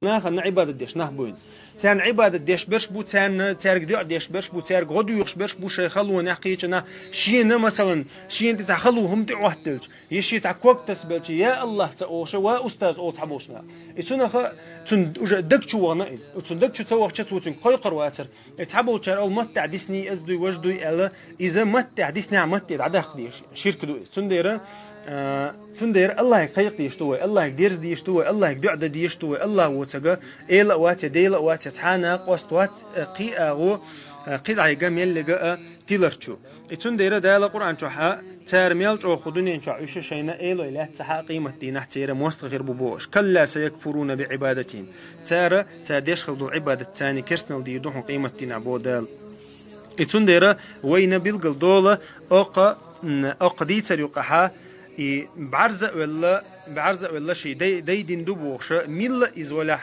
ناخذ عبادة ديش نه بوينز تان عبادة ديش برش بو تان تارك ديع ديش برش بو تارك غدو يخش برش بو شي خلو نحكينا شينا مثلا شين تاع خلو هم تاع وحدلج يشي تاع كوك تسبلج يا الله تاوش وا استاذ او تحبوشنا اتنا خ تن دكچو ونايز وتن دكچو تو خشت تن قيقر واتر تحبو تشار او مت ديسني از دو وجدو الا اذا مت ديسني مت عدا قديش شرك دو تندير تندير الله يقيق يشتوي الله يدير دي يشتوي الله يقعد دي يشتوي الله وتجا إلا وات ديلا وات تحانا قوستوات قياغو قيد جميل لجاء تيلرشو تندير دالا قرآن شوحا تارميل جو خدوني شو عيش شينا إلا لا تحا قيمة دينا تير مستغير ببوش كلا سيكفرون بعبادتهم تاديش خلدو عبادة تاني كرسنال دي يدوحون قيمة دينا بودال تندير وين بيلقل دولة أق ديتر يقحا بعرزة ولا شيء دي دين دوبوش ميل إز ولا